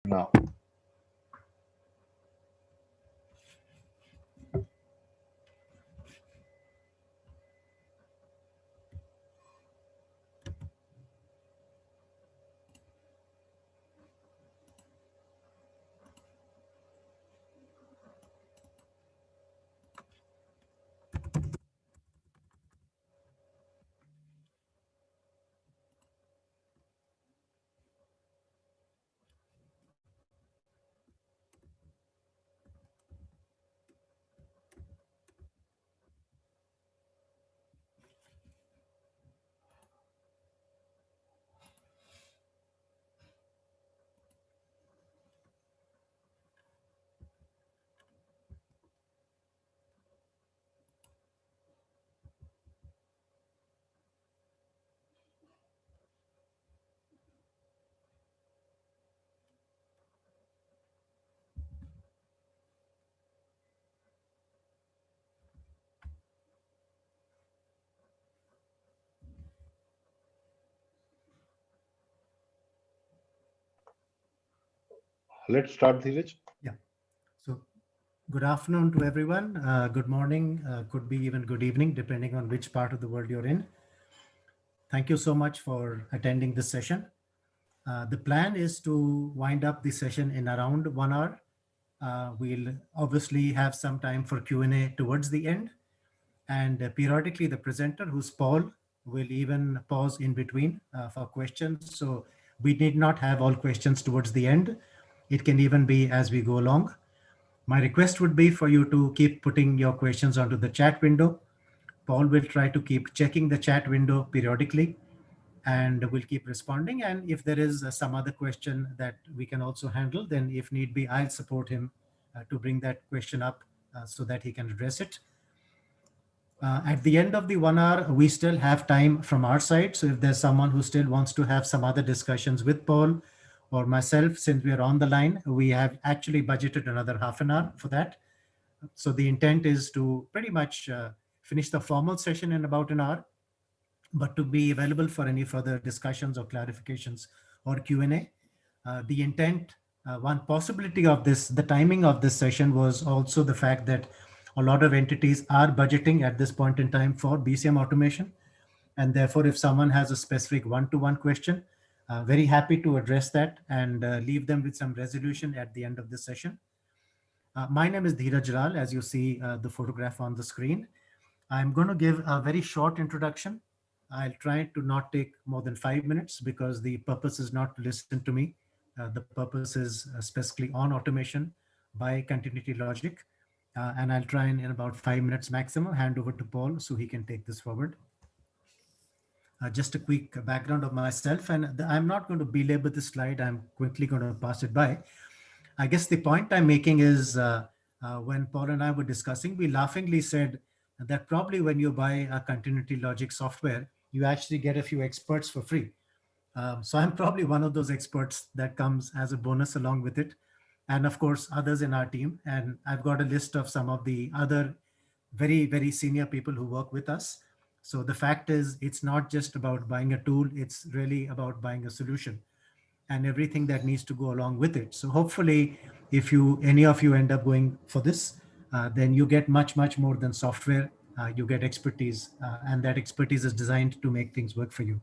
Now, let's start, Dheeraj. Yeah. So good afternoon to everyone. Good morning. Could be even good evening, depending on which part of the world you're in. Thank you so much for attending this session. The plan is to wind up the session in around 1 hour. We'll obviously have some time for Q&A towards the end. And periodically, the presenter, who's Paul, will even pause in between for questions. So we need not have all questions towards the end. It can even be as we go along. My request would be for you to keep putting your questions onto the chat window. Paul will try to keep checking the chat window periodically and we'll keep responding. And if there is some other question that we can also handle, then if need be, I'll support him to bring that question up so that he can address it. At the end of the 1 hour, we still have time from our side. So if there's someone who still wants to have some other discussions with Paul or myself, since we are on the line, we have actually budgeted another half an hour for that. So the intent is to pretty much finish the formal session in about an hour, but to be available for any further discussions or clarifications or Q&A. The intent, one possibility of this, the timing of this session was also the fact that a lot of entities are budgeting at this point in time for BCM automation. And therefore, if someone has a specific one-to-one question, very happy to address that and leave them with some resolution at the end of this session. My name is Dheeraj Lal, as you see the photograph on the screen. I'm going to give a very short introduction. I'll try to not take more than 5 minutes because the purpose is not to listen to me. The purpose is specifically on automation by Continuity Logic. And I'll try and in about 5 minutes maximum hand over to Paul so he can take this forward. Just a quick background of myself, and I'm not going to belabor this slide. I'm quickly going to pass it by. I guess the point I'm making is when Paul and I were discussing, we laughingly said that probably when you buy a Continuity Logic software, you actually get a few experts for free. So I'm probably one of those experts that comes as a bonus along with it. And of course, others in our team. And I've got a list of some of the other very, very senior people who work with us. So the fact is, it's not just about buying a tool, it's really about buying a solution and everything that needs to go along with it. So hopefully, if any of you end up going for this, then you get much, much more than software. You get expertise, and that expertise is designed to make things work for you.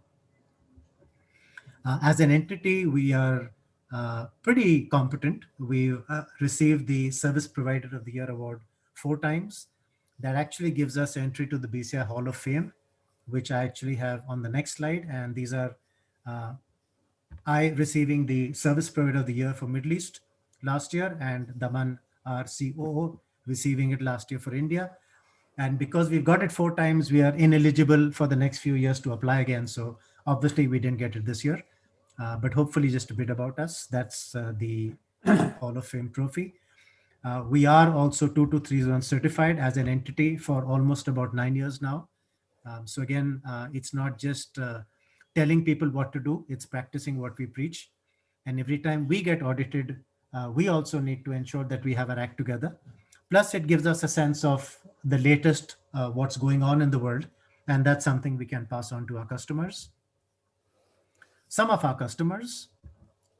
As an entity, we are pretty competent. We've received the Service Provider of the Year award 4 times. That actually gives us entry to the BCI Hall of Fame, which I actually have on the next slide. And these are I receiving the Service Provider of the Year for Middle East last year, and Daman, our COO, receiving it last year for India. And because we've got it 4 times, we are ineligible for the next few years to apply again. So obviously we didn't get it this year, but hopefully just a bit about us. That's the Hall of Fame trophy. We are also 2231 certified as an entity for almost about 9 years now. So again, it's not just telling people what to do, it's practicing what we preach. And every time we get audited, we also need to ensure that we have our act together. Plus, it gives us a sense of the latest, what's going on in the world. And that's something we can pass on to our customers. Some of our customers,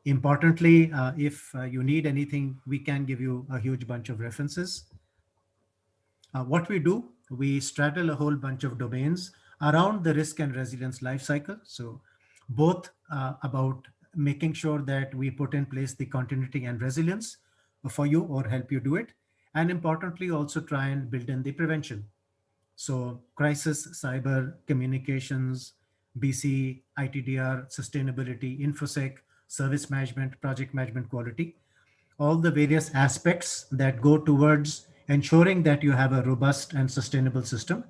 Importantly, if you need anything, we can give you a huge bunch of references. What we do, we straddle a whole bunch of domains around the risk and resilience lifecycle. So both about making sure that we put in place the continuity and resilience for you or help you do it. And importantly, also try and build in the prevention. So crisis, cyber, communications, BC, ITDR, sustainability, InfoSec, service management, project management, quality, all the various aspects that go towards ensuring that you have a robust and sustainable system,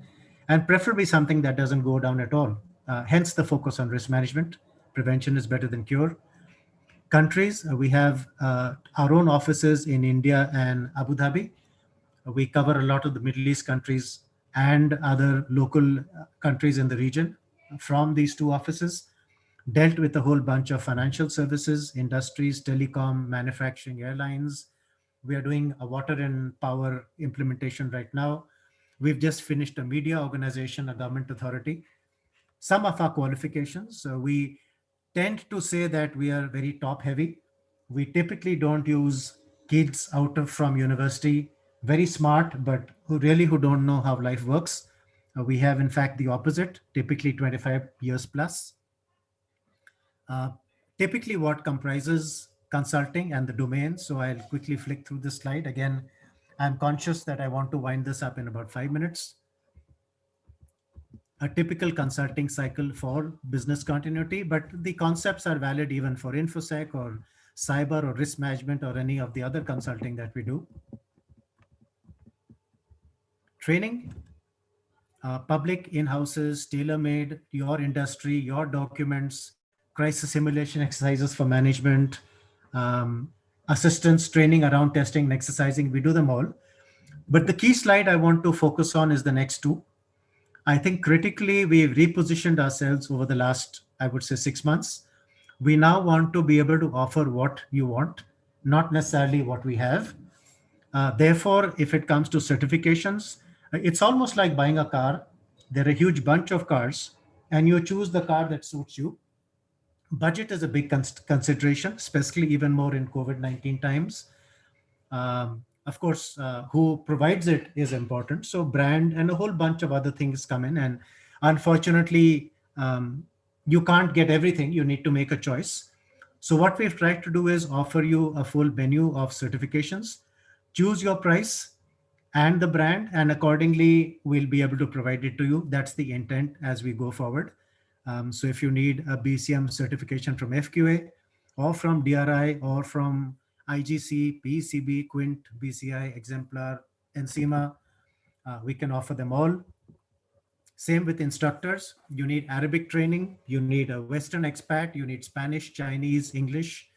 and preferably something that doesn't go down at all. Hence the focus on risk management. Prevention is better than cure. Countries, we have our own offices in India and Abu Dhabi. We cover a lot of the Middle East countries and other local countries in the region from these two offices. Dealt with a whole bunch of financial services, industries, telecom, manufacturing, airlines. We are doing a water and power implementation right now. We've just finished a media organization, a government authority. Some of our qualifications, we tend to say that we are very top heavy. We typically don't use kids out of from university, very smart, but who don't know how life works. We have, in fact, the opposite, typically 25 years plus. Uh, Typically, what comprises consulting and the domain. So I'll quickly flick through this slide. Again, I'm conscious that I want to wind this up in about 5 minutes. A typical consulting cycle for business continuity, but the concepts are valid even for InfoSec or cyber or risk management or any of the other consulting that we do. Training, public in-houses, tailor-made, your industry, your documents, crisis simulation exercises for management, um, assistance training around testing and exercising, we do them all. But the key slide I want to focus on is the next two. I think critically, we've repositioned ourselves over the last, I would say, 6 months. We now want to be able to offer what you want, not necessarily what we have. Therefore, if it comes to certifications, it's almost like buying a car. There are a huge bunch of cars, and you choose the car that suits you. Budget is a big consideration, especially even more in COVID-19 times. Of course, who provides it is important. So brand and a whole bunch of other things come in. And unfortunately, you can't get everything. You need to make a choice. So what we've tried to do is offer you a full menu of certifications. Choose your price and the brand, and accordingly, we'll be able to provide it to you. That's the intent as we go forward. So if you need a BCM certification from FQA or from DRI or from IGC, PCB, Quint, BCI, Exemplar, Encima, we can offer them all. Same with instructors. You need Arabic training, you need a Western expat, you need Spanish, Chinese, English,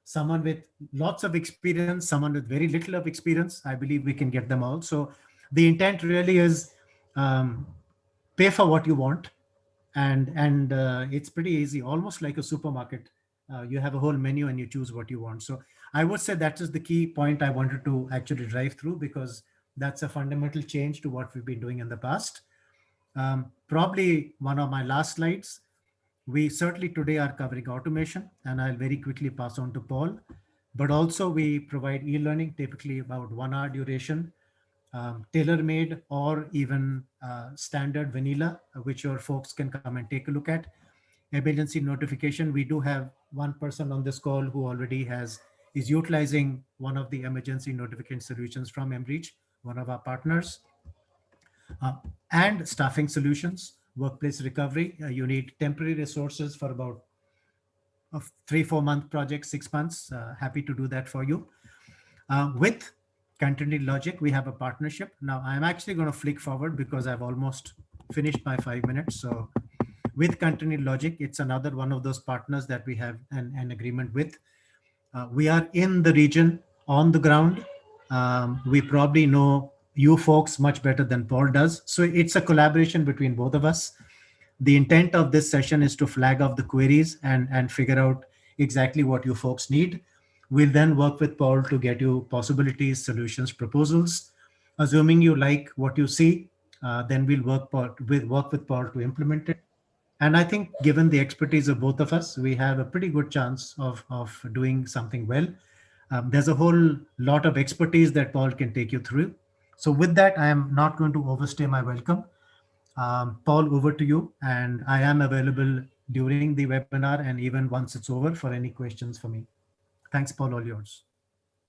someone with lots of experience, someone with very little of experience. I believe we can get them all. So the intent really is pay for what you want. And it's pretty easy, almost like a supermarket. You have a whole menu and you choose what you want. So I would say that is the key point I wanted to actually drive through, because that's a fundamental change to what we've been doing in the past. Probably one of my last slides. We certainly today are covering automation, and I'll very quickly pass on to Paul. But also we provide e-learning, typically about 1 hour duration, tailor-made or even standard vanilla, which your folks can come and take a look at. Emergency notification, we do have one person on this call who already is utilizing one of the emergency notification solutions from MReach, one of our partners. And staffing solutions, workplace recovery. You need temporary resources for about a 3-4 month project, 6 months. Happy to do that for you. With Continued Logic, we have a partnership. Now I'm actually going to flick forward because I've almost finished my 5 minutes. So with Continued Logic, it's another one of those partners that we have an agreement with. We are in the region, on the ground. We probably know you folks much better than Paul does. So it's a collaboration between both of us. The intent of this session is to flag off the queries and figure out exactly what you folks need. We'll then work with Paul to get you possibilities, solutions, proposals. Assuming you like what you see, then we'll work with Paul to implement it. And I think given the expertise of both of us, we have a pretty good chance of doing something well. There's a whole lot of expertise that Paul can take you through. So with that, I am not going to overstay my welcome. Paul, over to you. And I am available during the webinar and even once it's over for any questions for me. Thanks, Paul, all yours.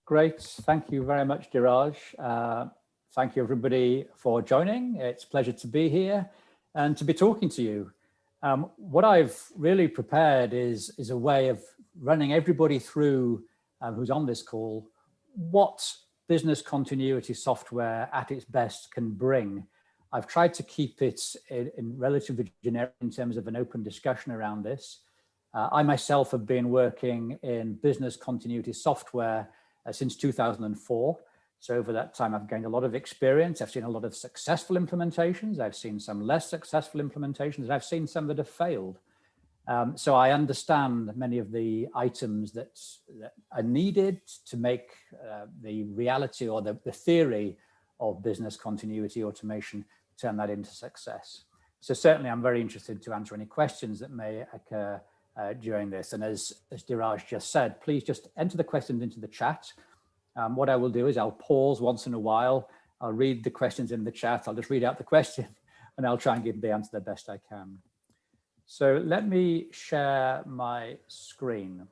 Great. Thank you very much, Diraj. Thank you, everybody, for joining. It's a pleasure to be here and to be talking to you. What I've really prepared is a way of running everybody through who's on this call, what business continuity software at its best can bring. I've tried to keep it in relatively generic in terms of an open discussion around this. I myself have been working in business continuity software since 2004. So over that time, I've gained a lot of experience. I've seen a lot of successful implementations. I've seen some less successful implementations, and I've seen some that have failed. So I understand many of the items that are needed to make the reality or the theory of business continuity automation turn that into success. So certainly I'm very interested to answer any questions that may occur during this. And as Diraj just said, please just enter the questions into the chat. What I will do is I'll pause once in a while. I'll read the questions in the chat. I'll just read out the question and I'll try and give the answer the best I can. So let me share my screen.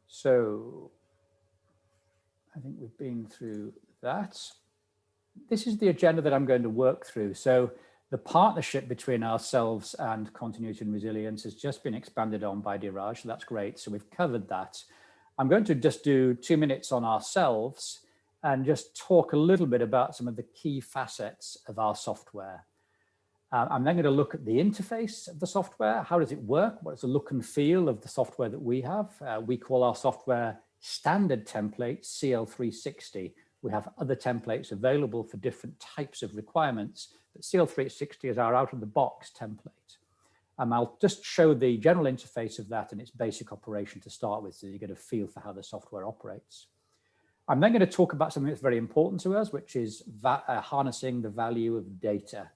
So I think we've been through that. This is the agenda that I'm going to work through. So the partnership between ourselves and continuity and resilience has just been expanded on by Diraj, so that's great. So we've covered that. I'm going to just do 2 minutes on ourselves and just talk a little bit about some of the key facets of our software. I'm then going to look at the interface of the software. How does it work? What is the look and feel of the software that we have? We call our software standard template CL360. We have other templates available for different types of requirements, but CL360 is our out-of-the-box template. I'll just show the general interface of that and its basic operation to start with, so you get a feel for how the software operates. I'm then going to talk about something that's very important to us, which is harnessing the value of data.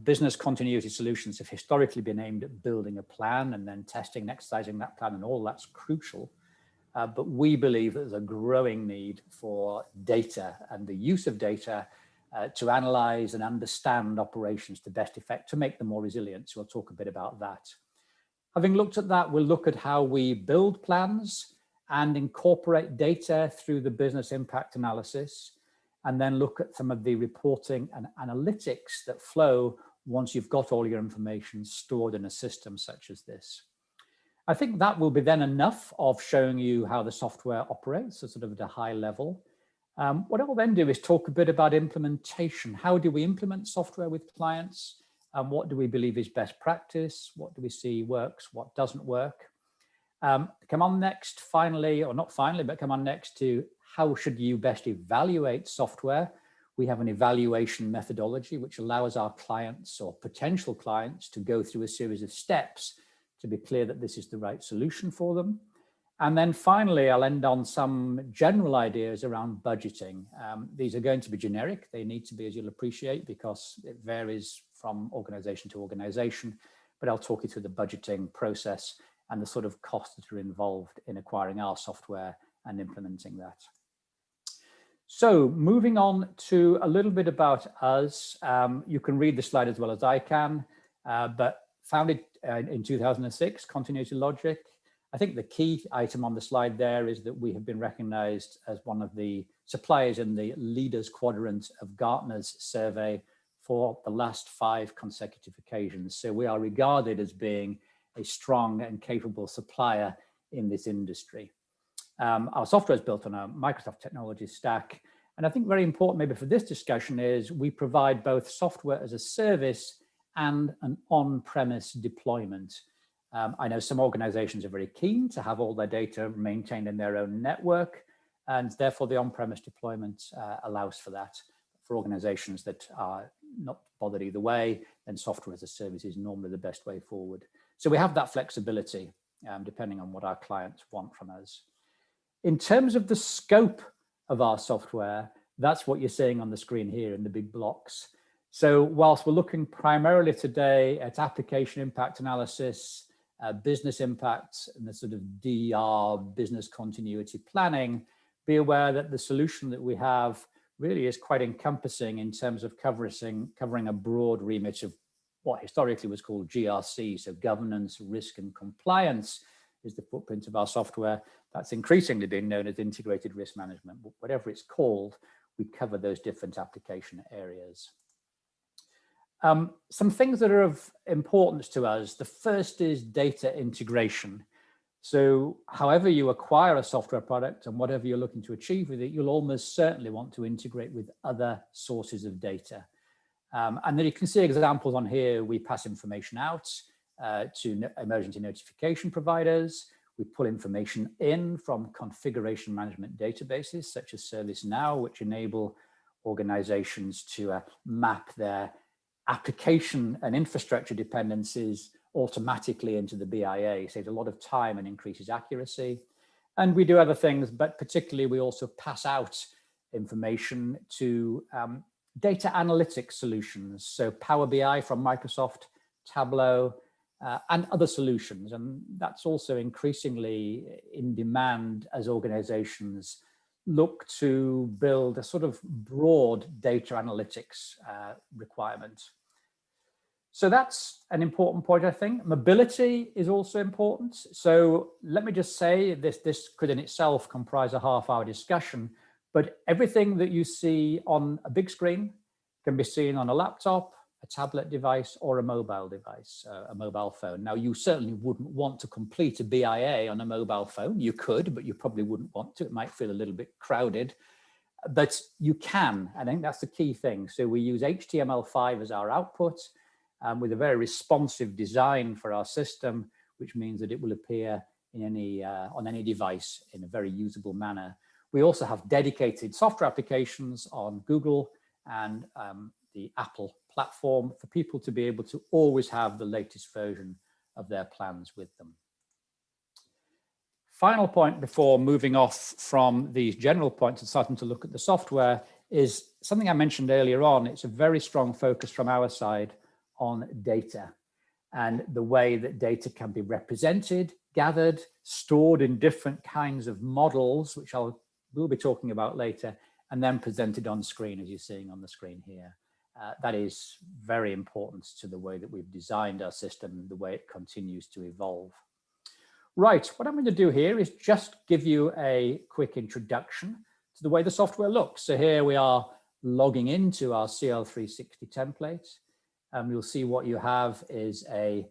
Business continuity solutions have historically been aimed at building a plan and then testing and exercising that plan, and all that's crucial. But we believe that there's a growing need for data and the use of data to analyze and understand operations to best effect, to make them more resilient. So we'll talk a bit about that. Having looked at that, we'll look at how we build plans and incorporate data through the business impact analysis, and then look at some of the reporting and analytics that flow once you've got all your information stored in a system such as this. I think that will be then enough of showing you how the software operates, so sort of at a high level. What I'll then do is talk a bit about implementation. How do we implement software with clients? What do we believe is best practice? What do we see works? What doesn't work? Come on next, finally, or not finally, but come on next to how should you best evaluate software? We have an evaluation methodology which allows our clients or potential clients to go through a series of steps to be clear that this is the right solution for them. And then finally, I'll end on some general ideas around budgeting. These are going to be generic. They need to be, as you'll appreciate, because it varies from organization to organization. But I'll talk you through the budgeting process and the sort of costs that are involved in acquiring our software and implementing that. So moving on to a little bit about us. You can read the slide as well as I can, but founded in 2006, Continuity Logic. I think the key item on the slide there is that we have been recognized as one of the suppliers in the Leaders Quadrant of Gartner's survey for the last 5 consecutive occasions. So we are regarded as being a strong and capable supplier in this industry. Our software is built on a Microsoft technology stack. And I think very important maybe for this discussion is we provide both software as a service and an on-premise deployment. I know some organizations are very keen to have all their data maintained in their own network, and therefore the on-premise deployment allows for that. For organizations that are not bothered either way, then software as a service is normally the best way forward. So we have that flexibility depending on what our clients want from us. In terms of the scope of our software, that's what you're seeing on the screen here in the big blocks. So whilst we're looking primarily today at application impact analysis, business impact, and the sort of DR, business continuity planning, be aware that the solution that we have really is quite encompassing in terms of covering a broad remit of what historically was called GRC, so governance, risk, and compliance is the footprint of our software. That's increasingly been known as integrated risk management, but whatever it's called, we cover those different application areas. Some things that are of importance to us. The first is data integration. So however you acquire a software product and whatever you're looking to achieve with it, you'll almost certainly want to integrate with other sources of data. And then you can see examples on here. We pass information out to emergency notification providers. We pull information in from configuration management databases such as ServiceNow, which enable organizations to map their application and infrastructure dependencies automatically into the BIA, saves a lot of time and increases accuracy. And we do other things, but particularly we also pass out information to data analytics solutions. So Power BI from Microsoft, Tableau, and other solutions. And that's also increasingly in demand as organizations look to build a sort of broad data analytics requirement. So that's an important point, I think. Mobility is also important. So let me just say this could in itself comprise a half-hour discussion, but everything that you see on a big screen can be seen on a laptop, a tablet device, or a mobile device, a mobile phone. Now, you certainly wouldn't want to complete a BIA on a mobile phone. You could, but you probably wouldn't want to. It might feel a little bit crowded, but you can. I think that's the key thing. So we use HTML5 as our output with a very responsive design for our system, which means that it will appear in on any device in a very usable manner. We also have dedicated software applications on Google and the Apple platform for people to be able to always have the latest version of their plans with them. Final point before moving off from these general points and starting to look at the software is something I mentioned earlier on. It's a very strong focus from our side on data and the way that data can be represented, gathered, stored in different kinds of models, which we'll be talking about later, and then presented on screen, as you're seeing on the screen here. That is very important to the way that we've designed our system, the way it continues to evolve. Right, what I'm going to do here is just give you a quick introduction to the way the software looks. So here we are logging into our CL360 template. You'll see what you have is a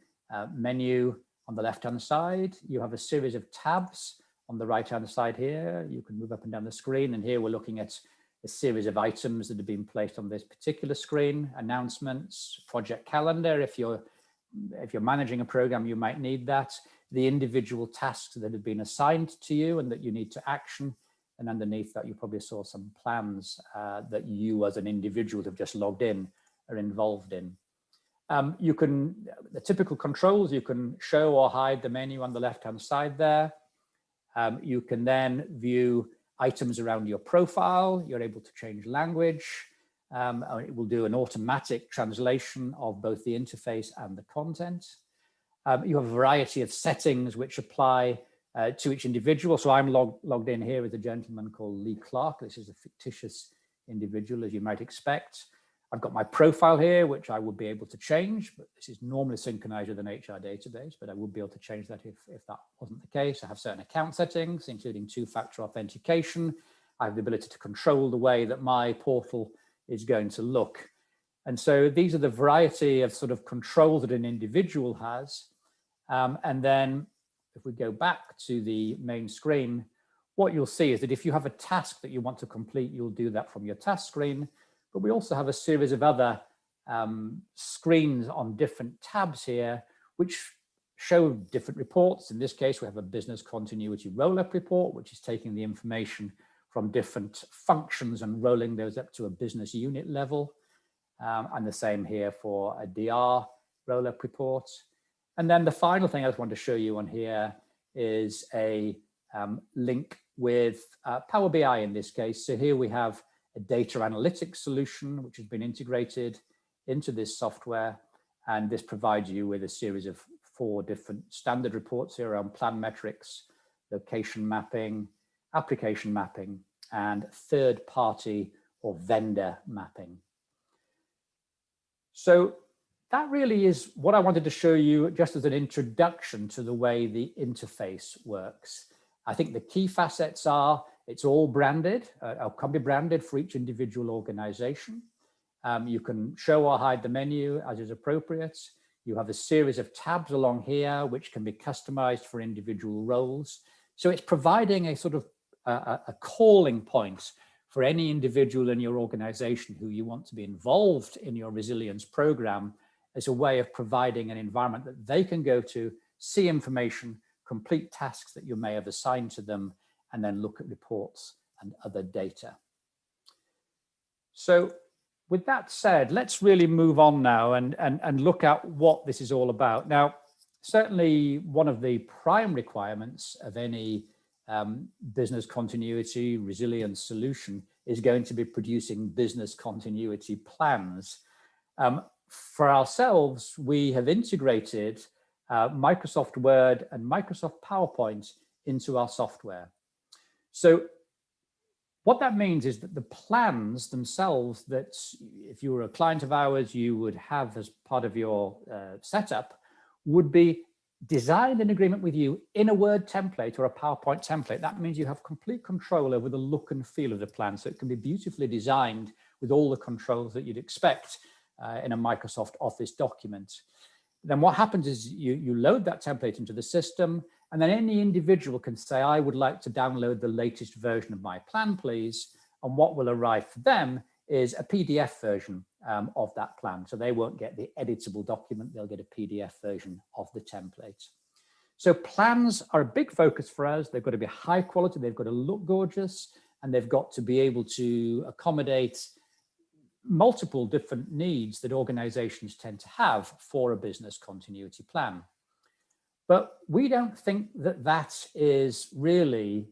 menu on the left-hand side. You have a series of tabs on the right-hand side here. You can move up and down the screen, and here we're looking at a series of items that have been placed on this particular screen: announcements, project calendar. If you're managing a program, you might need that. The individual tasks that have been assigned to you and that you need to action. And underneath that, you probably saw some plans that you as an individual have just logged in are involved in. The typical controls, you can show or hide the menu on the left-hand side there. You can then view items around your profile. You're able to change language. It will do an automatic translation of both the interface and the content. You have a variety of settings which apply to each individual. So I'm logged in here with a gentleman called Lee Clark. This is a fictitious individual, as you might expect. I've got my profile here, which I would be able to change, but this is normally synchronized with an HR database, but I would be able to change that if that wasn't the case. I have certain account settings, including two-factor authentication. I have the ability to control the way that my portal is going to look. And so these are the variety of sort of controls that an individual has. And then if we go back to the main screen, what you'll see is that if you have a task that you want to complete, you'll do that from your task screen. But we also have a series of other screens on different tabs here, which show different reports. In this case, we have a business continuity roll-up report, which is taking the information from different functions and rolling those up to a business unit level. And the same here for a DR roll-up report. And then the final thing I just want to show you on here is a link with Power BI in this case. So here we have a data analytics solution, which has been integrated into this software. And this provides you with a series of 4 different standard reports here around plan metrics, location mapping, application mapping, and third-party or vendor mapping. So that really is what I wanted to show you just as an introduction to the way the interface works. I think the key facets are, it's all branded, or can be branded for each individual organization. You can show or hide the menu as is appropriate. You have a series of tabs along here, which can be customized for individual roles. So it's providing a sort of a calling point for any individual in your organization who you want to be involved in your resilience program, as a way of providing an environment that they can go to, see information, complete tasks that you may have assigned to them, and then look at reports and other data. So with that said, let's really move on now and look at what this is all about. Now, certainly one of the prime requirements of any business continuity resilience solution is going to be producing business continuity plans. For ourselves, we have integrated Microsoft Word and Microsoft PowerPoint into our software. So what that means is that the plans themselves that if you were a client of ours, you would have as part of your setup would be designed in agreement with you in a Word template or a PowerPoint template. That means you have complete control over the look and feel of the plan. So it can be beautifully designed with all the controls that you'd expect in a Microsoft Office document. Then what happens is you load that template into the system, and then any individual can say, I would like to download the latest version of my plan, please. And what will arrive for them is a PDF version of that plan. So they won't get the editable document, they'll get a PDF version of the template. So plans are a big focus for us. They've got to be high quality, they've got to look gorgeous, and they've got to be able to accommodate multiple different needs that organizations tend to have for a business continuity plan. But we don't think that that is really,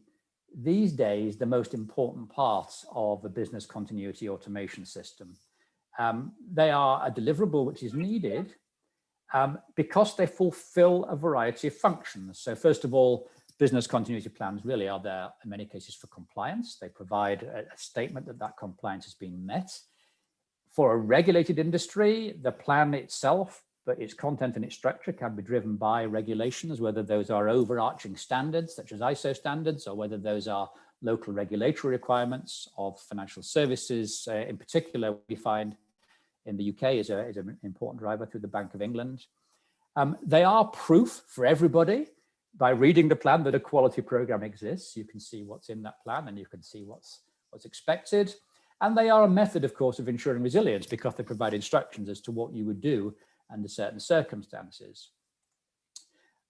these days, the most important part of a business continuity automation system. They are a deliverable which is needed because they fulfill a variety of functions. So first of all, business continuity plans really are there in many cases for compliance. They provide a statement that that compliance has been met. For a regulated industry, the plan itself, but its content and its structure can be driven by regulations, whether those are overarching standards such as ISO standards, or whether those are local regulatory requirements of financial services. In particular, we find in the UK is an important driver through the Bank of England. They are proof for everybody by reading the plan that a quality program exists. You can see what's in that plan and you can see what's expected. And they are a method, of course, of ensuring resilience because they provide instructions as to what you would do under certain circumstances.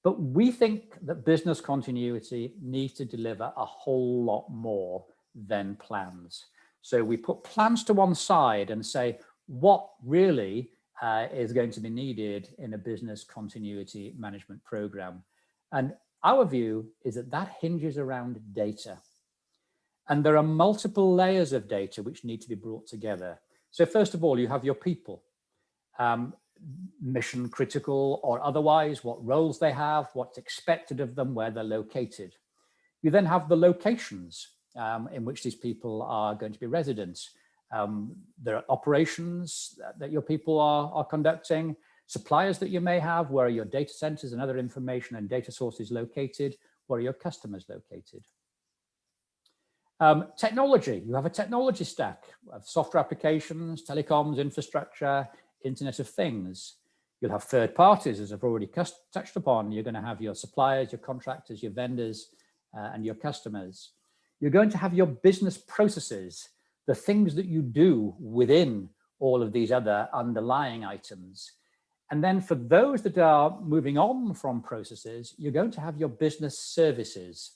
But we think that business continuity needs to deliver a whole lot more than plans. So we put plans to one side and say, what really is going to be needed in a business continuity management program? And our view is that that hinges around data. And there are multiple layers of data which need to be brought together. So first of all, you have your people, mission critical or otherwise, what roles they have, what's expected of them, where they're located. You then have the locations in which these people are going to be resident. There are operations that your people are conducting, suppliers that you may have, where are your data centers and other information and data sources located, where are your customers located. Technology, you have a technology stack of software applications, telecoms, infrastructure, Internet of Things. You'll have third parties, as I've already touched upon. You're going to have your suppliers, your contractors, your vendors, and your customers. You're going to have your business processes, the things that you do within all of these other underlying items. And then for those that are moving on from processes, you're going to have your business services.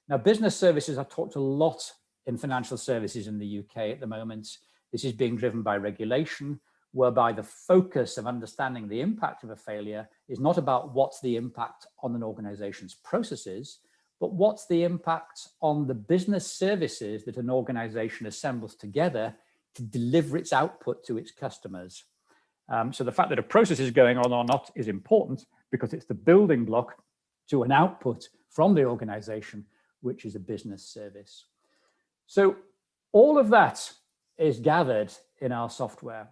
Now, business services are talked a lot in financial services in the UK at the moment. This is being driven by regulation, whereby the focus of understanding the impact of a failure is not about what's the impact on an organization's processes, but what's the impact on the business services that an organization assembles together to deliver its output to its customers. So the fact that a process is going on or not is important because it's the building block to an output from the organization, which is a business service. So all of that is gathered in our software.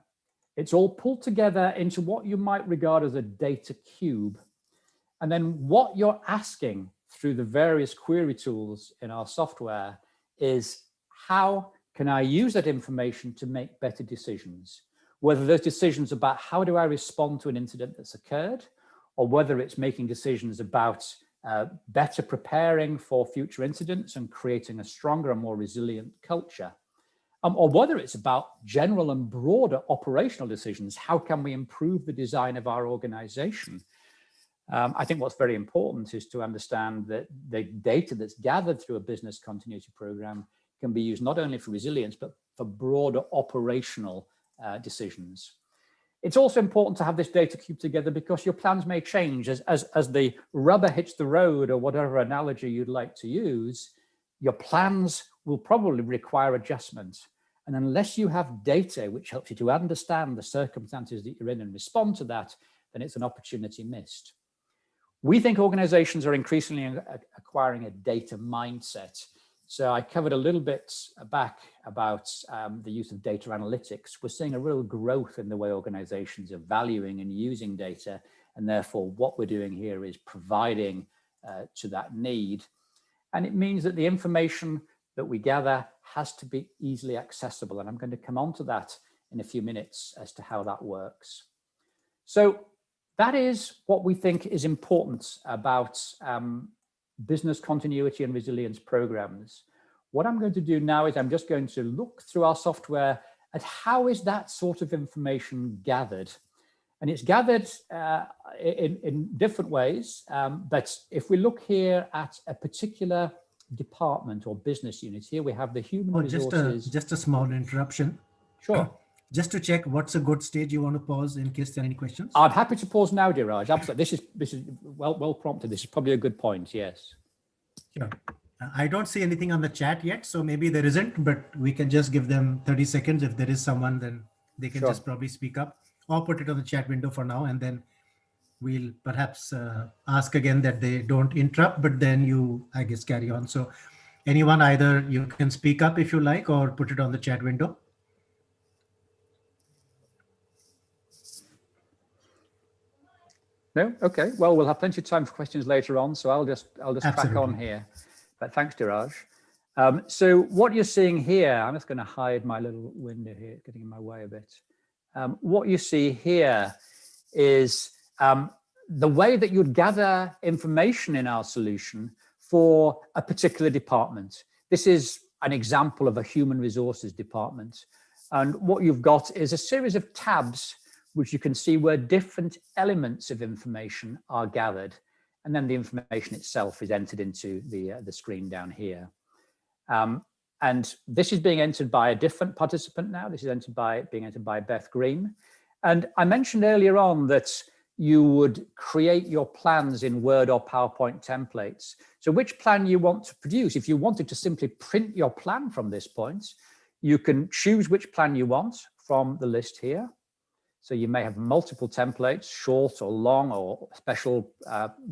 It's all pulled together into what you might regard as a data cube. And then what you're asking through the various query tools in our software is, how can I use that information to make better decisions? Whether those decisions about how do I respond to an incident that's occurred, or whether it's making decisions about better preparing for future incidents and creating a stronger and more resilient culture, or whether it's about general and broader operational decisions. How can we improve the design of our organization? I think what's very important is to understand that the data that's gathered through a business continuity program can be used not only for resilience, but for broader operational decisions. It's also important to have this data cube together because your plans may change as the rubber hits the road, or whatever analogy you'd like to use. Your plans will probably require adjustment. And unless you have data which helps you to understand the circumstances that you're in and respond to that, then it's an opportunity missed. We think organizations are increasingly acquiring a data mindset. So I covered a little bit back about the use of data analytics. We're seeing a real growth in the way organizations are valuing and using data. And therefore, what we're doing here is providing to that need. And it means that the information that we gather has to be easily accessible. And I'm going to come on to that in a few minutes as to how that works. So that is what we think is important about business continuity and resilience programs. What I'm going to do now is I'm just going to look through our software at how is that sort of information gathered. And it's gathered in different ways. But if we look here at a particular department or business unit, here we have the human resources. Just a small interruption. Sure. Just to check, what's a good stage you want to pause in case there are any questions? I'm happy to pause now, Diraj. Absolutely. This is well prompted. This is probably a good point. Yes. Sure. I don't see anything on the chat yet, so maybe there isn't, but we can just give them 30 seconds. If there is someone, then they can just probably speak up or put it on the chat window for now. And then we'll perhaps ask again that they don't interrupt, but then you, I guess, carry on. So anyone, either you can speak up if you like, or put it on the chat window. No? Okay. Well, we'll have plenty of time for questions later on, so I'll just crack on here. But thanks, Diraj. So what you're seeing here, I'm just going to hide my little window here, getting in my way a bit. What you see here is the way that you'd gather information in our solution for a particular department. This is an example of a human resources department. And what you've got is a series of tabs which you can see where different elements of information are gathered. And then the information itself is entered into the screen down here. And this is being entered by a different participant now. This is being entered by Beth Green. And I mentioned earlier on that you would create your plans in Word or PowerPoint templates. So which plan you want to produce, if you wanted to simply print your plan from this point, you can choose which plan you want from the list here. So you may have multiple templates, short or long or special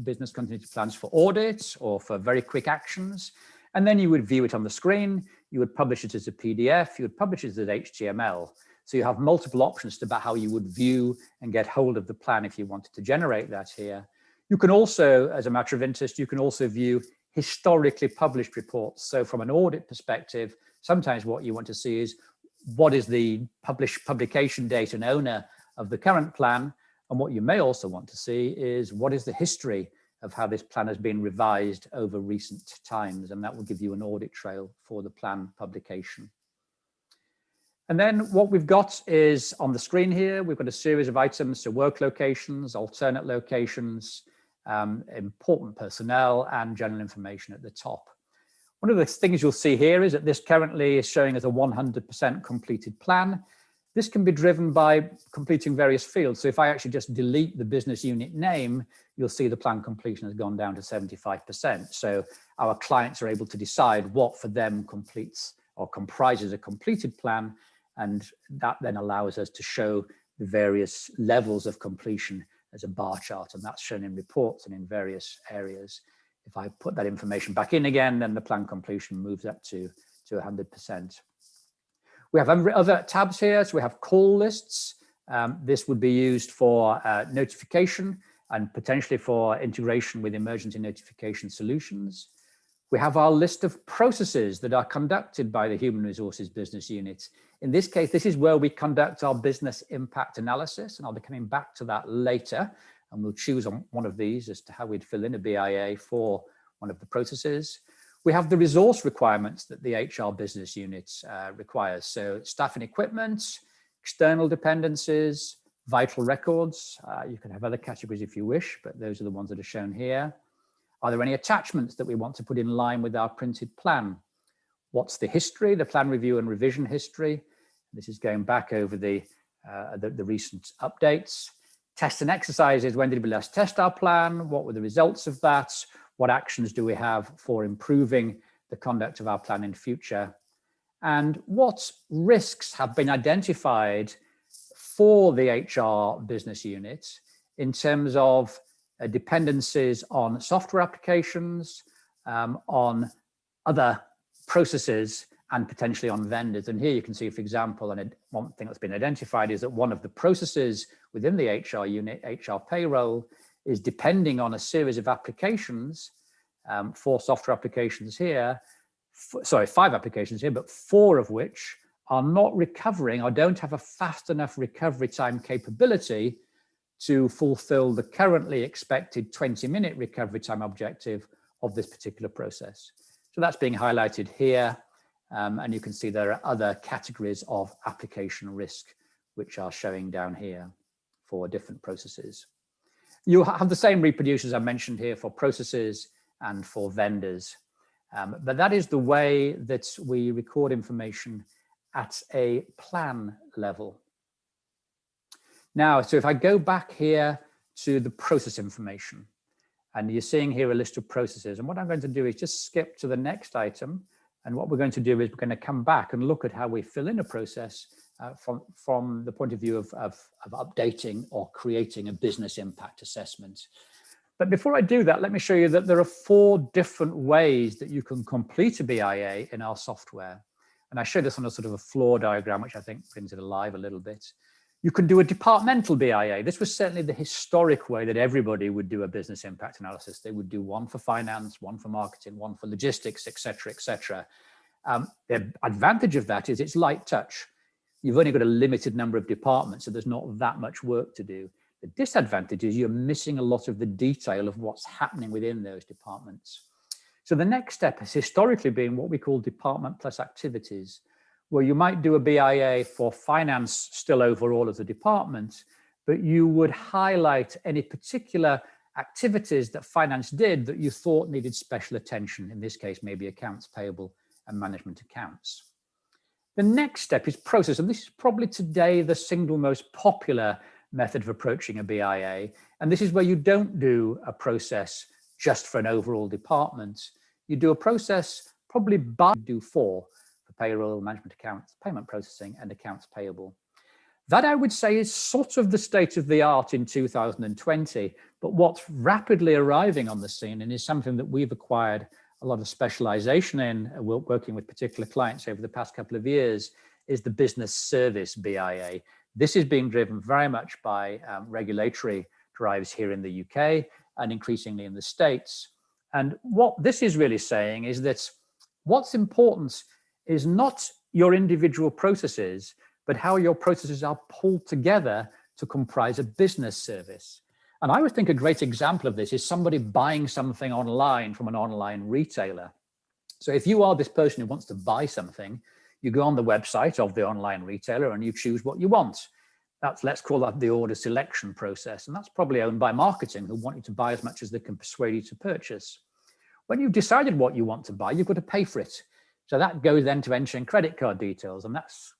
business continuity plans for audits or for very quick actions. And then you would view it on the screen. You would publish it as a PDF. You would publish it as HTML. So you have multiple options about how you would view and get hold of the plan if you wanted to generate that here. You can also, as a matter of interest, you can also view historically published reports. So from an audit perspective, sometimes what you want to see is what is the publication date and owner of the current plan. And what you may also want to see is what is the history of how this plan has been revised over recent times. And that will give you an audit trail for the plan publication. And then what we've got is on the screen here, we've got a series of items, so work locations, alternate locations, important personnel, and general information at the top. One of the things you'll see here is that this currently is showing as a 100% completed plan. This can be driven by completing various fields. So if I actually just delete the business unit name, you'll see the plan completion has gone down to 75%. So our clients are able to decide what for them completes or comprises a completed plan. And that then allows us to show the various levels of completion as a bar chart, and that's shown in reports and in various areas. If I put that information back in again, then the plan completion moves up to 100%. We have other tabs here. So we have call lists. This would be used for notification and potentially for integration with emergency notification solutions. We have our list of processes that are conducted by the Human Resources Business Unit. In this case, this is where we conduct our business impact analysis, and I'll be coming back to that later, and we'll choose on one of these as to how we'd fill in a BIA for one of the processes. We have the resource requirements that the HR business unit requires. So staff and equipment, external dependencies, vital records. You can have other categories if you wish, but those are the ones that are shown here. Are there any attachments that we want to put in line with our printed plan? What's the history, the plan review and revision history? This is going back over the recent updates. Tests and exercises, when did we last test our plan? What were the results of that? What actions do we have for improving the conduct of our plan in future? And what risks have been identified for the HR business unit in terms of dependencies on software applications, on other processes, and potentially on vendors. And here you can see, for example, and one thing that's been identified is that one of the processes within the HR unit, HR payroll, is depending on a series of applications, 4 software applications here, 5 applications here, but 4 of which are not recovering or don't have a fast enough recovery time capability to fulfill the currently expected 20-minute recovery time objective of this particular process. So that's being highlighted here. And you can see there are other categories of application risk, which are showing down here for different processes. You have the same reproducers I mentioned here for processes and for vendors. But that is the way that we record information at a plan level. Now, so if I go back here to the process information, and you're seeing here a list of processes, and what I'm going to do is just skip to the next item. And what we're going to do is we're going to come back and look at how we fill in a process from the point of view of updating or creating a business impact assessment. But before I do that, let me show you that there are 4 different ways that you can complete a BIA in our software. And I showed this on a sort of a floor diagram, which I think brings it alive a little bit. You can do a departmental BIA. This was certainly the historic way that everybody would do a business impact analysis. They would do one for finance, one for marketing, one for logistics, et cetera, et cetera. The advantage of that is it's light touch. You've only got a limited number of departments, so there's not that much work to do. The disadvantage is you're missing a lot of the detail of what's happening within those departments. So the next step has historically been what we call department plus activities, where you might do a BIA for finance still over all of the departments, but you would highlight any particular activities that finance did that you thought needed special attention. In this case, maybe accounts payable and management accounts. The next step is process, and this is probably today the single most popular method of approaching a BIA. And this is where you don't do a process just for an overall department. You do a process probably by 4 for payroll, management accounts, payment processing, and accounts payable. That, I would say, is sort of the state of the art in 2020, but what's rapidly arriving on the scene, and is something that we've acquired a lot of specialization in, working with particular clients over the past couple of years, is the business service BIA. This is being driven very much by regulatory drives here in the UK and increasingly in the States. And what this is really saying is that what's important is not your individual processes, but how your processes are pulled together to comprise a business service. And I would think a great example of this is somebody buying something online from an online retailer. So if you are this person who wants to buy something, you go on the website of the online retailer and you choose what you want. Let's call that the order selection process. And that's probably owned by marketing, who want you to buy as much as they can persuade you to purchase. When you've decided what you want to buy, you've got to pay for it. So that goes then to entering credit card details, and that's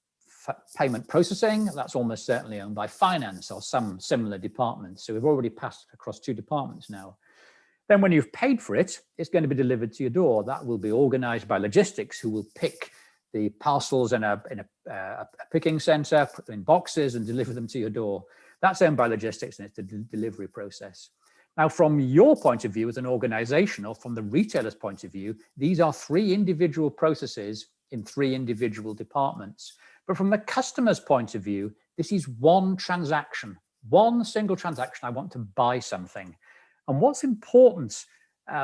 payment processing. That's almost certainly owned by finance or some similar departments. So we've already passed across 2 departments now. Then when you've paid for it, it's going to be delivered to your door. That will be organized by logistics, who will pick the parcels in a picking center, put them in boxes and deliver them to your door. That's owned by logistics, and it's the delivery process. Now, from your point of view as an organization, or from the retailer's point of view, these are 3 individual processes in 3 individual departments. But from the customer's point of view, this is one transaction, one single transaction. I want to buy something. And what's important,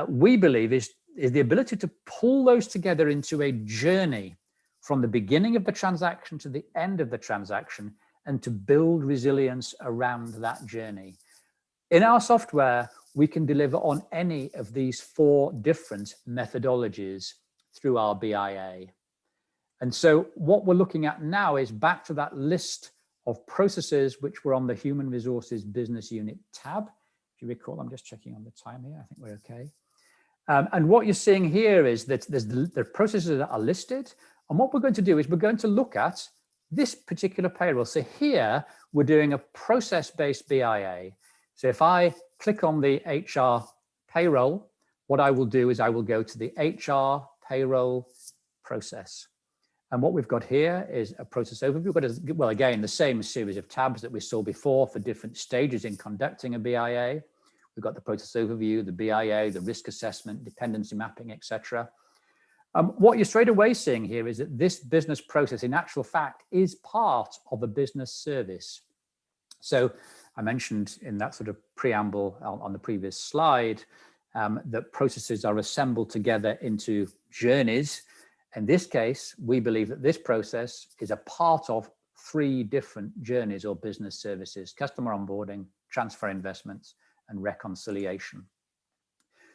we believe, is the ability to pull those together into a journey from the beginning of the transaction to the end of the transaction, and to build resilience around that journey. In our software, we can deliver on any of these 4 different methodologies through our BIA. And so what we're looking at now is back to that list of processes which were on the Human Resources Business Unit tab. If you recall, I'm just checking on the time here. I think we're okay. And what you're seeing here is that there's the processes that are listed. And what we're going to do is we're going to look at this particular payroll. So here we're doing a process-based BIA. So if I click on the HR payroll, what I will do is I will go to the HR payroll process. And what we've got here is a process overview. We've got, well, again, the same series of tabs that we saw before for different stages in conducting a BIA. We've got the process overview, the BIA, the risk assessment, dependency mapping, etc. What you're straight away seeing here is that this business process, in actual fact, is part of a business service. So I mentioned in that sort of preamble on the previous slide that processes are assembled together into journeys. In this case, we believe that this process is a part of 3 different journeys or business services: customer onboarding, transfer investments, and reconciliation.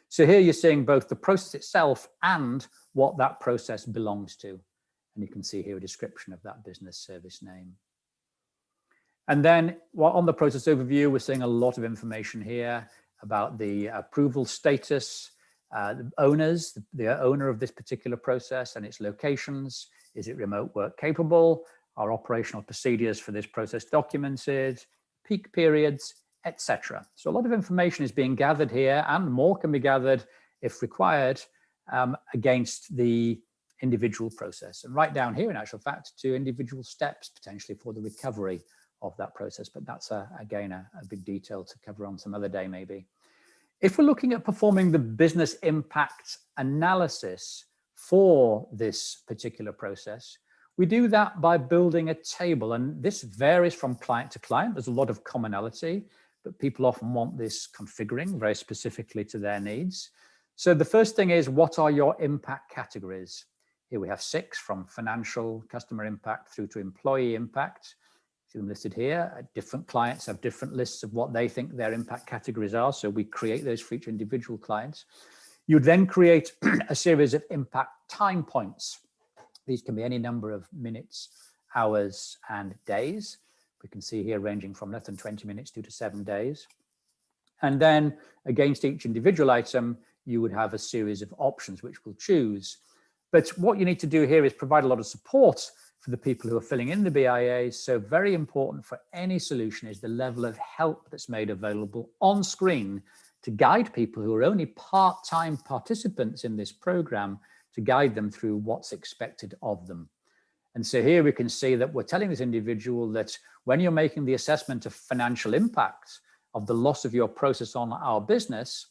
So here you're seeing both the process itself and what that process belongs to. And you can see here a description of that business service name. And then on the process overview, we're seeing a lot of information here about the approval status, the owners, the owner of this particular process and its locations. Is it remote work capable? Are operational procedures for this process documented? Peak periods, etc. So a lot of information is being gathered here, and more can be gathered if required against the individual process. And right down here, in actual fact, to individual steps potentially for the recovery of that process. But that's, again, a big detail to cover on some other day, maybe. If we're looking at performing the business impact analysis for this particular process, we do that by building a table. And this varies from client to client. There's a lot of commonality, but people often want this configuring very specifically to their needs. So the first thing is, what are your impact categories? Here we have 6, from financial, customer impact through to employee impact. See them listed here. Different clients have different lists of what they think their impact categories are. So we create those for each individual client. You then create a series of impact time points. These can be any number of minutes, hours, and days. We can see here ranging from less than 20 minutes to 7 days. And then against each individual item, you would have a series of options which we'll choose. But what you need to do here is provide a lot of support for the people who are filling in the BIAs. So very important for any solution is the level of help that's made available on screen to guide people who are only part-time participants in this program, to guide them through what's expected of them. And so here we can see that we're telling this individual that when you're making the assessment of financial impact of the loss of your process on our business,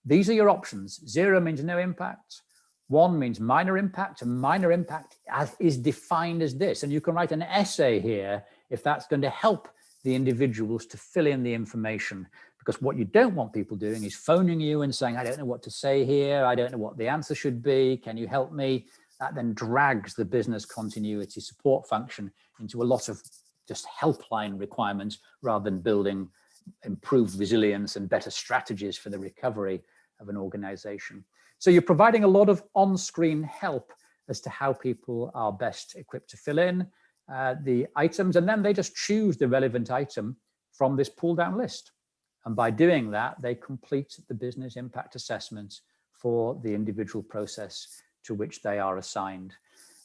these are your options. 0 means no impact. 1 means minor impact, and minor impact is defined as this. And you can write an essay here if that's going to help the individuals to fill in the information. Because what you don't want people doing is phoning you and saying, I don't know what to say here. I don't know what the answer should be. Can you help me? That then drags the business continuity support function into a lot of just helpline requirements rather than building improved resilience and better strategies for the recovery of an organization. So you're providing a lot of on-screen help as to how people are best equipped to fill in the items, and then they just choose the relevant item from this pull-down list. And by doing that, they complete the business impact assessment for the individual process to which they are assigned.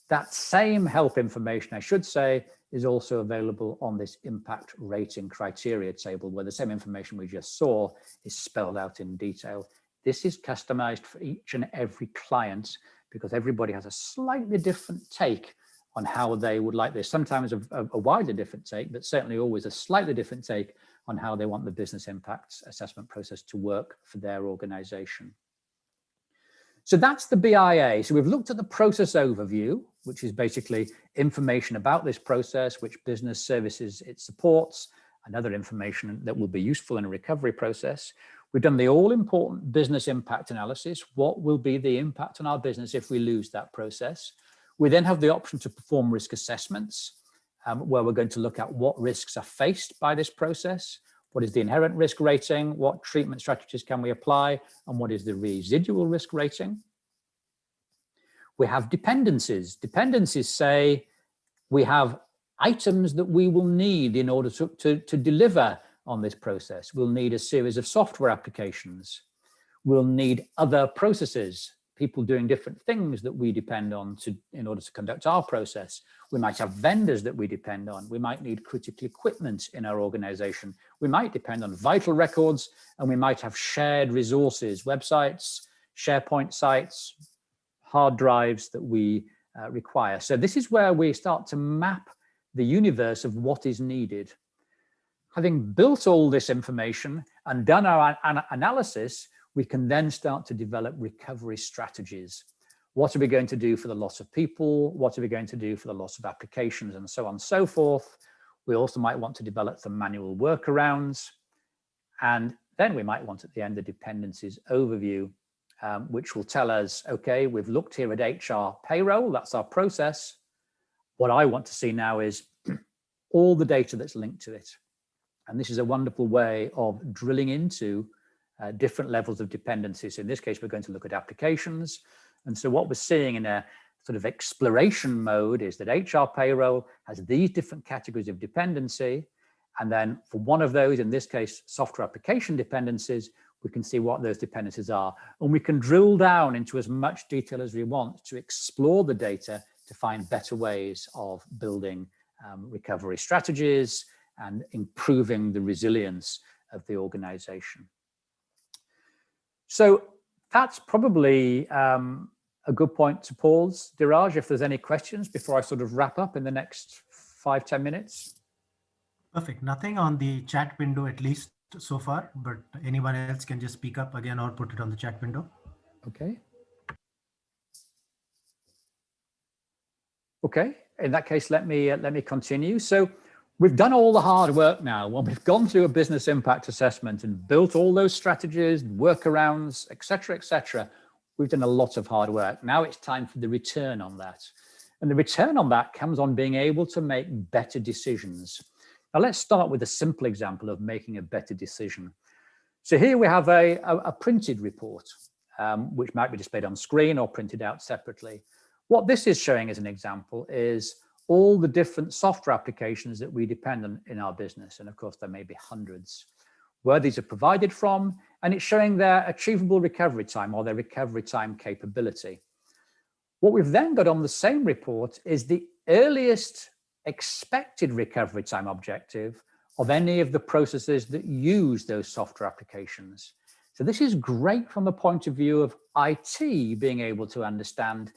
That same help information, I should say, is also available on this impact rating criteria table, where the same information we just saw is spelled out in detail. This is customized for each and every client because everybody has a slightly different take on how they would like this. Sometimes a widely different take, but certainly always a slightly different take on how they want the business impact assessment process to work for their organization. So that's the BIA. So we've looked at the process overview, which is basically information about this process, which business services it supports, and other information that will be useful in a recovery process. We've done the all-important business impact analysis. What will be the impact on our business if we lose that process? We then have the option to perform risk assessments, where we're going to look at what risks are faced by this process, what is the inherent risk rating, what treatment strategies can we apply, and what is the residual risk rating. We have dependencies. Dependencies say we have items that we will need in order to deliver on this process. We'll need a series of software applications. We'll need other processes, people doing different things that we depend on in order to conduct our process. We might have vendors that we depend on. We might need critical equipment in our organization. We might depend on vital records, and we might have shared resources, websites, SharePoint sites, hard drives that we require. So this is where we start to map the universe of what is needed. Having built all this information and done our analysis, we can then start to develop recovery strategies. What are we going to do for the loss of people? What are we going to do for the loss of applications, and so on and so forth? We also might want to develop some manual workarounds. And then we might want at the end the dependencies overview, which will tell us, okay, we've looked here at HR payroll, that's our process. What I want to see now is all the data that's linked to it. And this is a wonderful way of drilling into different levels of dependencies. In this case, we're going to look at applications. And so what we're seeing in a sort of exploration mode is that HR payroll has these different categories of dependency. And then for one of those, in this case, software application dependencies, we can see what those dependencies are. And we can drill down into as much detail as we want to explore the data to find better ways of building recovery strategies and improving the resilience of the organization. So that's probably a good point to pause. Diraj, if there's any questions before I sort of wrap up in the next 5-10 minutes. Perfect. Nothing on the chat window, at least so far, but anyone else can just speak up again or put it on the chat window. Okay. Okay, in that case, let me continue. So we've done all the hard work now. When we've gone through a business impact assessment and built all those strategies, workarounds, et cetera, we've done a lot of hard work. Now it's time for the return on that. And the return on that comes on being able to make better decisions. Now let's start with a simple example of making a better decision. So here we have a printed report, which might be displayed on screen or printed out separately. What this is showing as an example is all the different software applications that we depend on in our business. And of course, there may be hundreds, where these are provided from, and it's showing their achievable recovery time or their recovery time capability. What we've then got on the same report is the earliest expected recovery time objective of any of the processes that use those software applications. So this is great from the point of view of IT being able to understand,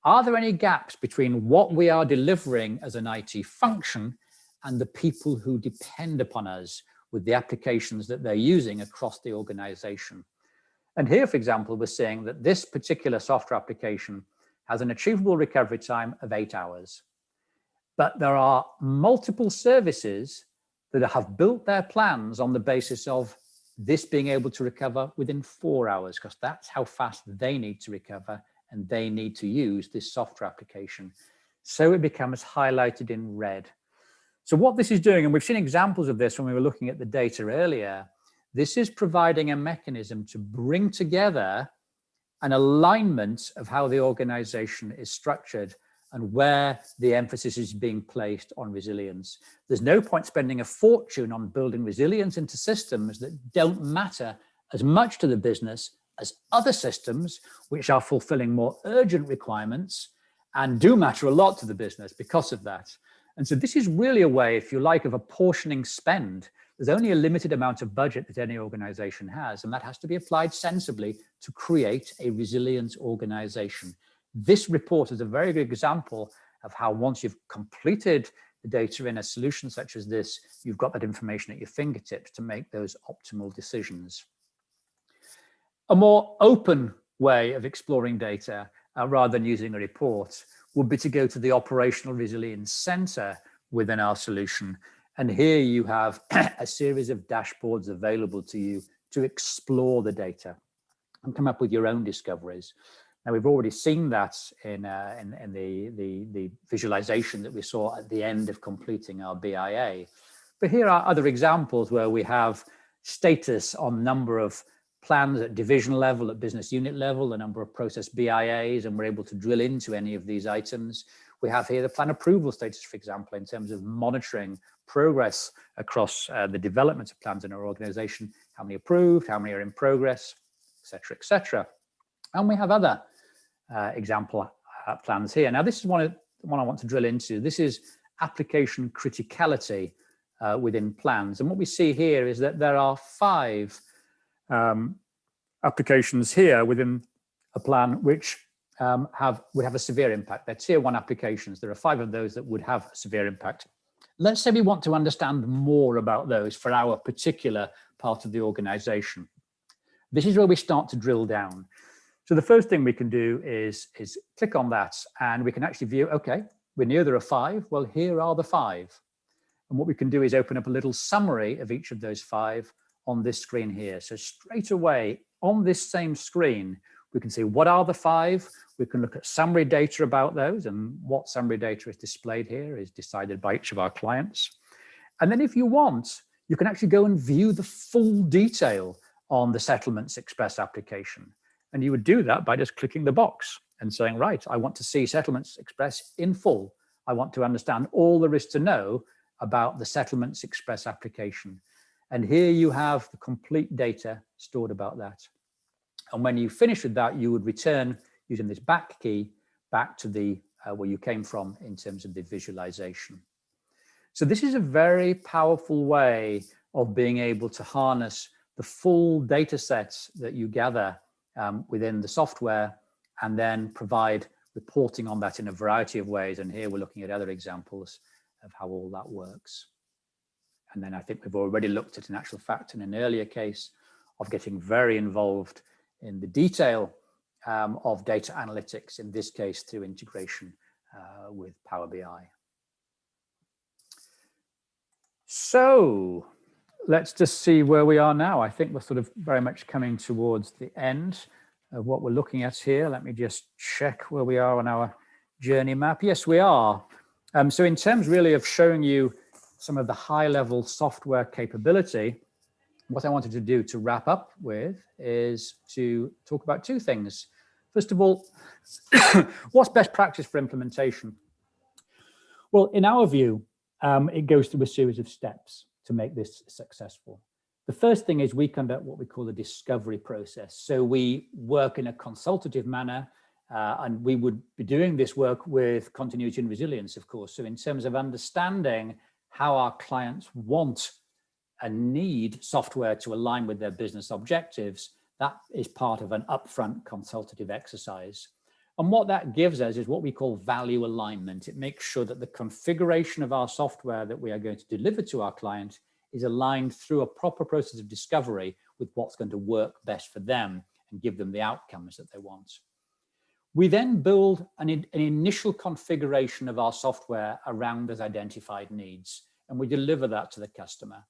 are there any gaps between what we are delivering as an IT function and the people who depend upon us with the applications that they're using across the organization? And here, for example, we're saying that this particular software application has an achievable recovery time of 8 hours. But there are multiple services that have built their plans on the basis of this being able to recover within 4 hours, because that's how fast they need to recover and they need to use this software application. So it becomes highlighted in red. So what this is doing, and we've seen examples of this when we were looking at the data earlier, this is providing a mechanism to bring together an alignment of how the organization is structured and where the emphasis is being placed on resilience. There's no point spending a fortune on building resilience into systems that don't matter as much to the business as other systems, which are fulfilling more urgent requirements and do matter a lot to the business because of that. And so this is really a way, if you like, of apportioning spend. There's only a limited amount of budget that any organization has, and that has to be applied sensibly to create a resilient organization. This report is a very good example of how once you've completed the data in a solution such as this, you've got that information at your fingertips to make those optimal decisions. A more open way of exploring data, rather than using a report, would be to go to the Operational Resilience Center within our solution. And here you have a series of dashboards available to you to explore the data and come up with your own discoveries. Now, we've already seen that in the visualization that we saw at the end of completing our BIA. But here are other examples where we have status on number of plans at division level, at business unit level, the number of process BIAs, and we're able to drill into any of these items. We have here the plan approval status, for example, in terms of monitoring progress across the development of plans in our organization, how many approved, how many are in progress, et cetera, et cetera. And we have other example plans here. Now, this is one I want to drill into. This is application criticality within plans. And what we see here is that there are 5 applications here within a plan which would have a severe impact. They're tier 1 applications. There are 5 of those that would have a severe impact. Let's say we want to understand more about those for our particular part of the organization. This is where we start to drill down. So the first thing we can do is click on that, and we can actually view, okay, we knew there are 5. Well, here are the 5. And what we can do is open up a little summary of each of those 5 on this screen here. So straight away on this same screen, we can see what are the 5. We can look at summary data about those, and what summary data is displayed here is decided by each of our clients. And then if you want, you can actually go and view the full detail on the Settlements Express application. And you would do that by just clicking the box and saying, right, I want to see Settlements Express in full. I want to understand all there is to know about the Settlements Express application. And here you have the complete data stored about that. And when you finish with that, you would return using this back key back to the where you came from in terms of the visualization. So this is a very powerful way of being able to harness the full data sets that you gather within the software, and then provide reporting on that in a variety of ways. And here we're looking at other examples of how all that works. And then I think we've already looked at, in actual fact, in an earlier case, of getting very involved in the detail of data analytics, in this case through integration with Power BI. So let's just see where we are now. I think we're sort of very much coming towards the end of what we're looking at here. Let me just check where we are on our journey map. Yes, we are. So in terms really of showing you some of the high-level software capability, what I wanted to do to wrap up with is to talk about 2 things. First of all, what's best practice for implementation? Well, in our view, it goes through a series of steps to make this successful. The first thing is we conduct what we call a discovery process. So we work in a consultative manner, and we would be doing this work with continuity and resilience, of course. So in terms of understanding how our clients want and need software to align with their business objectives, that is part of an upfront consultative exercise. And what that gives us is what we call value alignment. It makes sure that the configuration of our software that we are going to deliver to our client is aligned through a proper process of discovery with what's going to work best for them and give them the outcomes that they want. We then build an initial configuration of our software around those identified needs, and we deliver that to the customer.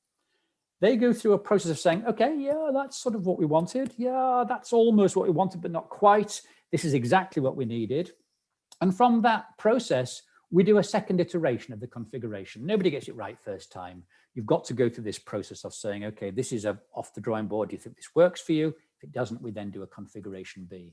They go through a process of saying, okay, yeah, that's sort of what we wanted. Yeah, that's almost what we wanted, but not quite. This is exactly what we needed. And from that process, we do a second iteration of the configuration. Nobody gets it right first time. You've got to go through this process of saying, okay, this is off the drawing board. Do you think this works for you? If it doesn't, we then do a configuration B.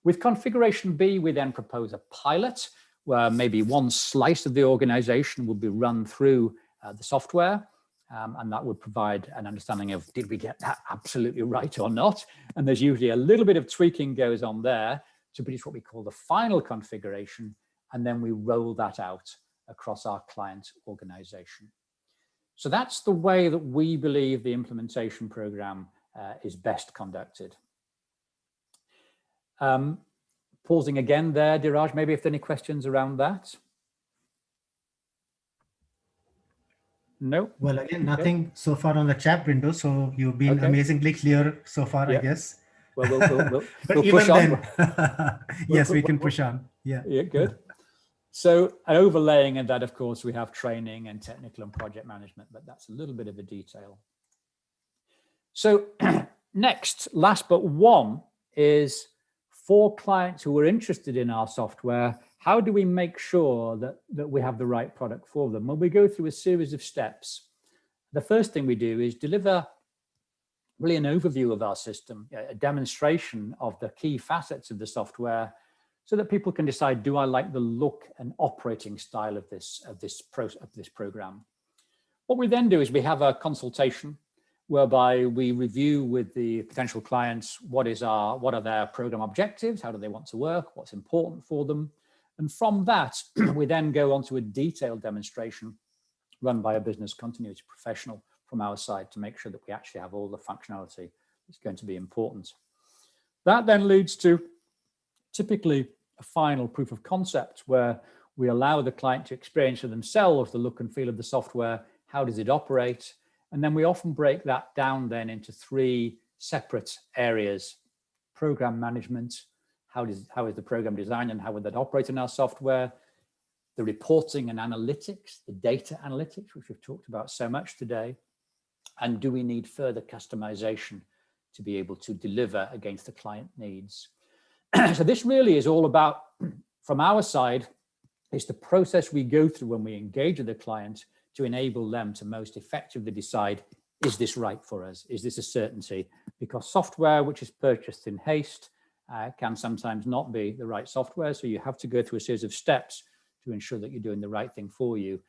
With configuration B, we then propose a pilot where maybe one slice of the organization will be run through the software. And that would provide an understanding of, did we get that absolutely right or not? And there's usually a little bit of tweaking goes on there to produce what we call the final configuration. And then we roll that out across our client organization. So that's the way that we believe the implementation program is best conducted. pausing again there, Diraj, maybe if there are any questions around that. No? Well, again, nothing so far on the chat window. So you've been amazingly clear so far, Yeah. I guess. Well, but we'll even push on. then, yes, we can push on. Yeah. Yeah, good. So overlaying in that, of course, we have training and technical and project management, but that's a little bit of a detail. So next, last but one, is for clients who are interested in our software, how do we make sure that we have the right product for them? Well, we go through a series of steps. The first thing we do is deliver really an overview of our system, a demonstration of the key facets of the software, so that people can decide, do I like the look and operating style of this program? What we then do is we have a consultation whereby we review with the potential clients what are their program objectives, how do they want to work, what's important for them. And from that, we then go on to a detailed demonstration run by a business continuity professional from our side to make sure that we actually have all the functionality that's going to be important. That then leads to typically a final proof of concept where we allow the client to experience for themselves the look and feel of the software, how does it operate, and then we often break that down then into 3 separate areas: program management, how is the program designed and how would that operate in our software, the reporting and analytics, the data analytics, which we've talked about so much today, and do we need further customization to be able to deliver against the client needs. So this really is all about, from our side, it's the process we go through when we engage with the client to enable them to most effectively decide, is this right for us? Is this a certainty? Because software which is purchased in haste can sometimes not be the right software. So you have to go through a series of steps to ensure that you're doing the right thing for you.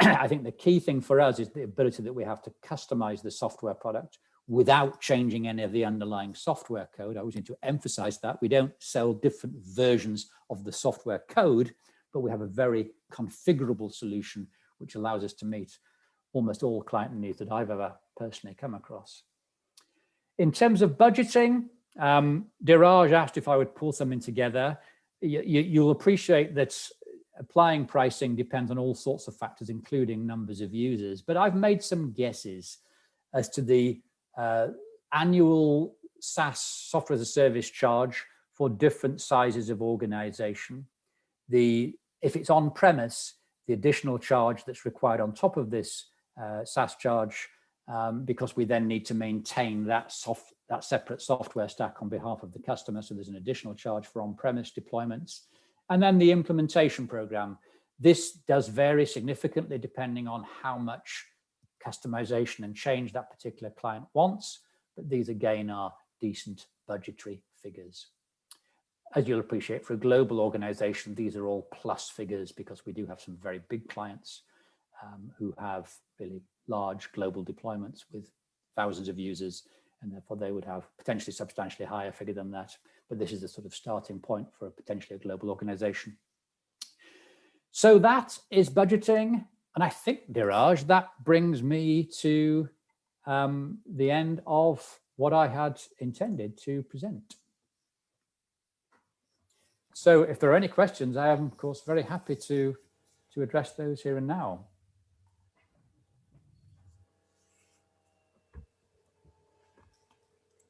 I think the key thing for us is the ability that we have to customize the software product without changing any of the underlying software code. I always need to emphasize that. We don't sell different versions of the software code, but we have a very configurable solution which allows us to meet almost all client needs that I've ever personally come across. In terms of budgeting, Diraj asked if I would pull something together. You'll appreciate that applying pricing depends on all sorts of factors, including numbers of users. But I've made some guesses as to the annual SaaS, software as a service charge for different sizes of organization. If it's on premise, the additional charge that's required on top of this SaaS charge, because we then need to maintain that separate software stack on behalf of the customer. So there's an additional charge for on-premise deployments. And then the implementation program. This does vary significantly depending on how much customization and change that particular client wants. But these again are decent budgetary figures. As you'll appreciate, for a global organization, these are all plus figures because we do have some very big clients who have really large global deployments with thousands of users, and therefore they would have potentially substantially higher figure than that. But this is the sort of starting point for potentially a global organization. So that is budgeting. And I think, Diraj, that brings me to the end of what I had intended to present. So if there are any questions, I am, of course, very happy to address those here and now.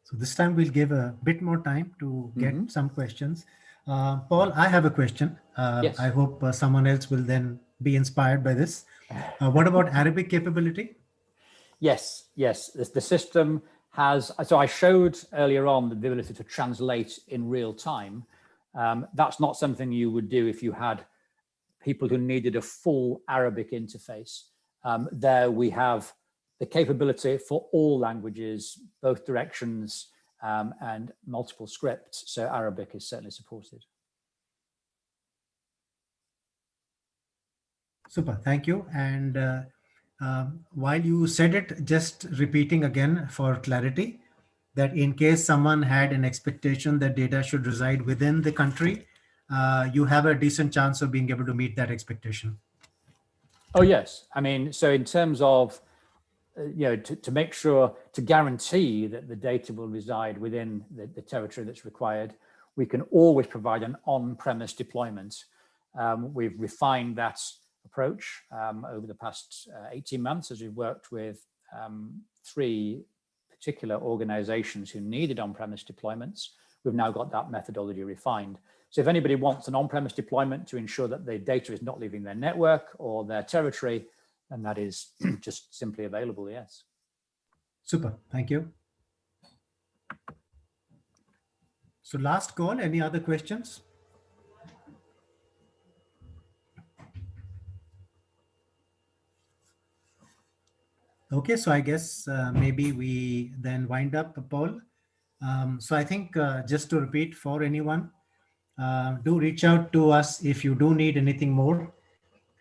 So this time we'll give a bit more time to get some questions. Paul, I have a question. Yes. I hope someone else will then be inspired by this. What about Arabic capability? Yes. The system has, so I showed earlier on the ability to translate in real time. That's not something you would do if you had people who needed a full Arabic interface. There we have the capability for all languages, both directions and multiple scripts. So Arabic is certainly supported. Super, thank you. And while you said it, just repeating again for clarity, that in case someone had an expectation that data should reside within the country, you have a decent chance of being able to meet that expectation. Oh, yes. I mean, so in terms of, to make sure, to guarantee that the data will reside within the territory that's required, we can always provide an on-premise deployment. We've refined that approach over the past 18 months as we've worked with 3 particular organizations who needed on-premise deployments. We've now got that methodology refined. So if anybody wants an on-premise deployment to ensure that the data is not leaving their network or their territory, then that is just simply available, yes. Super, thank you. So last call, any other questions? Okay, so I guess maybe we then wind up, Paul. So I think just to repeat for anyone, do reach out to us if you do need anything more.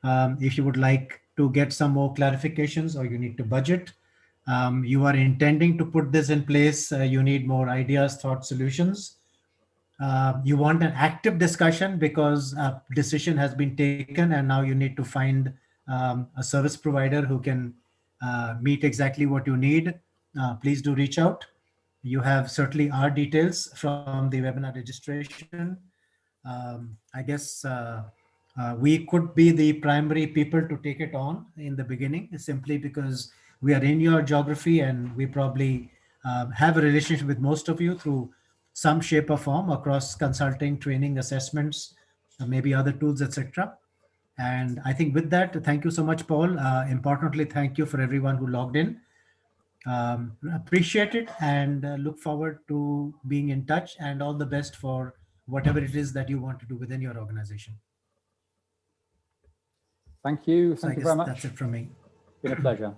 If you would like to get some more clarifications or you need to budget, you are intending to put this in place, you need more ideas, thoughts, solutions. You want an active discussion because a decision has been taken and now you need to find a service provider who can meet exactly what you need. Please do reach out. You have certainly our details from the webinar registration. I guess we could be the primary people to take it on in the beginning, simply because we are in your geography and we probably have a relationship with most of you through some shape or form across consulting, training, assessments, maybe other tools, etc. And I think with that, thank you so much, Paul. Importantly, thank you for everyone who logged in. Appreciate it and look forward to being in touch, and all the best for whatever it is that you want to do within your organization. Thank you. So Thank you very much. That's it from me. It's been a pleasure.